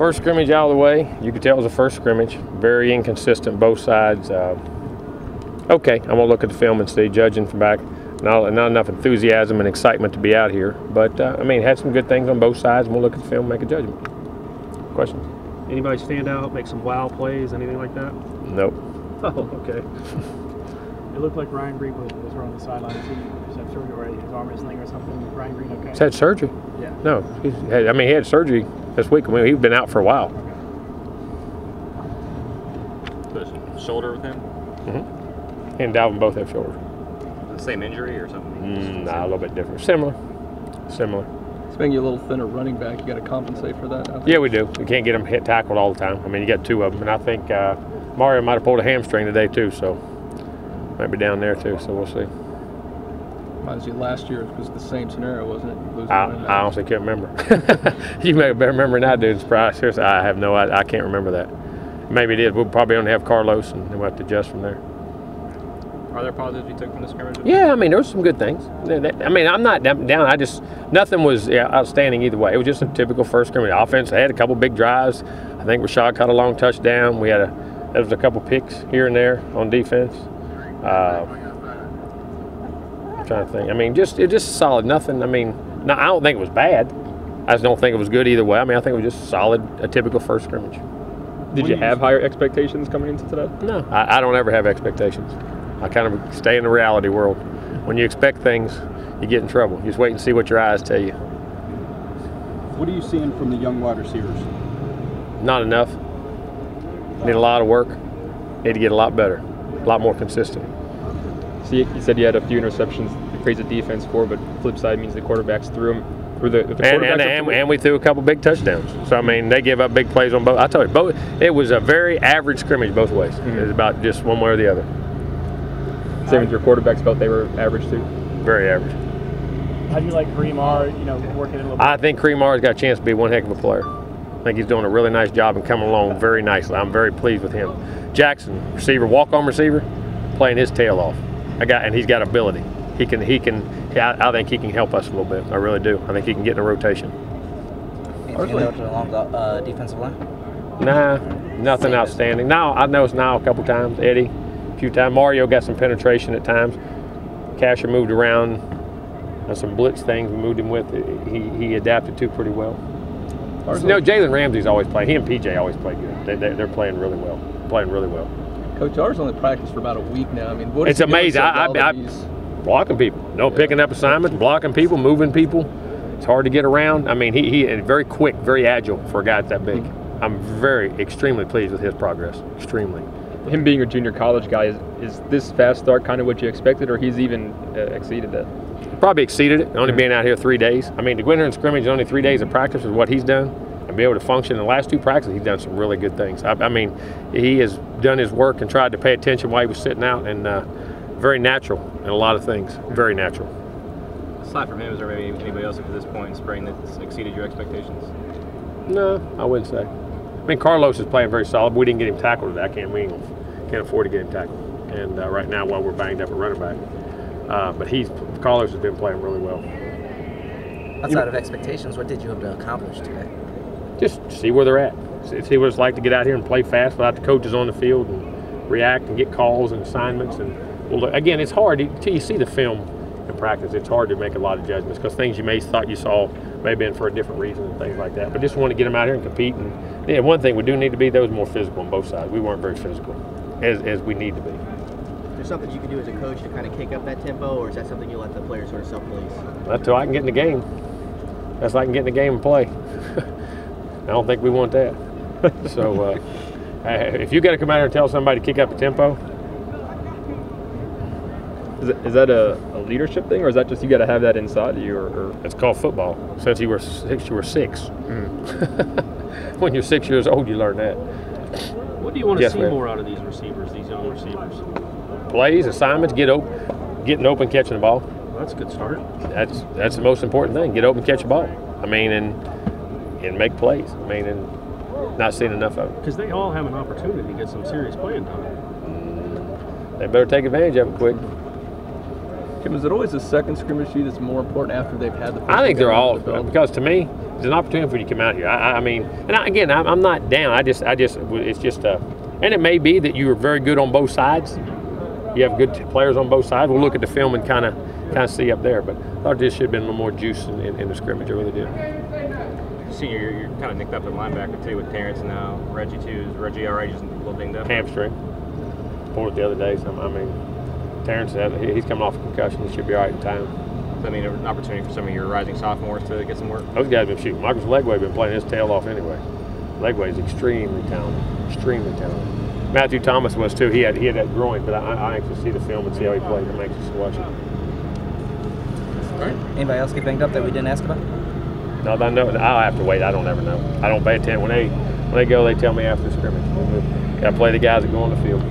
First scrimmage out of the way. You could tell it was a first scrimmage. Very inconsistent, both sides. Okay, I'm gonna look at the film and see, judging from back. Not enough enthusiasm and excitement to be out here, but I mean, had some good things on both sides. And we'll look at the film and make a judgment. Questions? Anybody stand out, make some wow plays, anything like that? Nope. Oh, okay. It looked like Ryan Green was on the sideline. He's had surgery already. His arm is linked or something. Ryan Green, okay? He's had surgery? Yeah. No. He had surgery this week. I mean, he's been out for a while. Shoulder with him? Mm-hmm. He and Dalvin both have shoulders. The same injury or something? Nah, a little bit different. Similar. It's making you a little thinner running back. You got to compensate for that now. Yeah, we do. We can't get him hit tackled all the time. I mean, you got two of them, and I think Mario might have pulled a hamstring today too, so might be down there too. So we'll see. Reminds you, last year it was the same scenario, wasn't it? I honestly can't remember. You may have better remember than I do. Seriously, I have no idea. I can't remember that. Maybe it is. We'll probably only have Carlos, and then we'll have to adjust from there. Are there positives you took from the scrimmage? Yeah, I mean, there was some good things. I mean, I'm not down. Nothing was outstanding either way. It was just a typical first scrimmage offense. They had a couple big drives. I think Rashad caught a long touchdown. There was a couple picks here and there on defense. I'm trying to think. I mean, it's just solid. Nothing. I mean, no, I don't think it was bad. I just don't think it was good either way. I mean, I think it was just solid, a typical first scrimmage. Did you have higher expectations coming into today? No, I don't ever have expectations. I kind of stay in the reality world. When you expect things, you get in trouble. You just wait and see what your eyes tell you. What are you seeing from the young wide receivers? Not enough. Need a lot of work. Need to get a lot better, a lot more consistent. So you said you had a few interceptions to praise the defense for, but flip side means the quarterbacks threw them. And we threw a couple big touchdowns. So I mean, they give up big plays on both. I told you, it was a very average scrimmage both ways. Mm-hmm. It was about just one way or the other. Same as your quarterbacks felt they were average too? Very average. How do you like Kareem R, working in a little bit? I think Kareem R's got a chance to be one heck of a player. I think he's doing a really nice job and coming along very nicely. I'm very pleased with him. Jackson, receiver, walk-on receiver, playing his tail off. And he's got ability. I think he can help us a little bit. I really do. I think he can get in a rotation. Anything along the defensive line? Nah, nothing outstanding. Now I noticed a couple times. Eddie, a few times. Mario got some penetration at times. Casher moved around on some blitz things we moved him with. He adapted to pretty well. Jalen Ramsey's always playing. He and PJ always play good. They're playing really well. Coach, ours only practiced for about a week now. I mean, it's amazing. I blocking people, picking up assignments, blocking people, moving people. It's hard to get around. I mean, he is very quick, very agile for a guy that's that big. I'm extremely pleased with his progress. Extremely. Him being a junior college guy, is this fast start kind of what you expected, or he's even exceeded that? Probably exceeded it. Only being out here 3 days. I mean, to go in here and scrimmage only 3 days of practice is what he's done. And be able to function in the last two practices, he's done some really good things. I mean, he has done his work and tried to pay attention while he was sitting out, and very natural in a lot of things. Very natural. Aside from him, is there maybe anybody else at this point in spring that's exceeded your expectations? No, I wouldn't say. I mean, Carlos is playing very solid. We didn't get him tackled today. We can't afford to get him tackled. And right now, while we're banged up at running back, but Carlos has been playing really well. Outside of expectations, what did you hope to accomplish today? Just see where they're at. See what it's like to get out here and play fast without the coaches on the field and react and get calls and assignments. And again, it's hard until you see the film in practice. It's hard to make a lot of judgments because things you thought you saw may have been for a different reason and things like that. But just want to get them out here and compete. And one thing we do need to be, those more physical on both sides. We weren't very physical as we need to be. Is there something you can do as a coach to kind of kick up that tempo, or is that something you let the players sort of self-police? Until I can get in the game. That's like I can get in the game and play. I don't think we want that. So if you got to come out here and tell somebody to kick up the tempo. Is that a leadership thing, or is that just you got to have that inside you? Or it's called football. Since you were 6, you were 6. Mm. When you're 6 years old, you learn that. What do you want to see more out of these receivers, these young receivers? Plays, assignments, getting open, catching the ball. Well, that's a good start. That's the most important thing. Get open, catch the ball. I mean, and make plays. I mean, and not seeing enough of it. Because they all have an opportunity to get some serious playing time. They better take advantage of it quick. Kim, is it always the second scrimmage sheet that's more important after they've had the first? I think they're all, because to me, It's an opportunity for you to come out here. I mean, and again, I'm not down. It's just and it may be that you are very good on both sides. You have good players on both sides. We'll look at the film and kind of see up there. But I thought this should have been a little more juice in the scrimmage. I really did. Senior, you're kind of nicked up at linebacker too with Terrence now. Reggie too. Is Reggie all right? Just a little dinged up. Hamstring. Pulled it the other day. So, I mean, Terrence, he's coming off a concussion. He should be all right in time. So, I mean, an opportunity for some of your rising sophomores to get some work. Those guys have been shooting. Marcus Legway been playing his tail off anyway. Legway is extremely talented. Extremely talented. Matthew Thomas was too. He had that groin, but I actually see the film and see how he played. I'm anxious to watch it. All right. Anybody else get banged up that we didn't ask about? No, I know. I'll have to wait. I don't ever know. I don't pay attention. When they go, they tell me after the scrimmage. Got to play the guys that go on the field.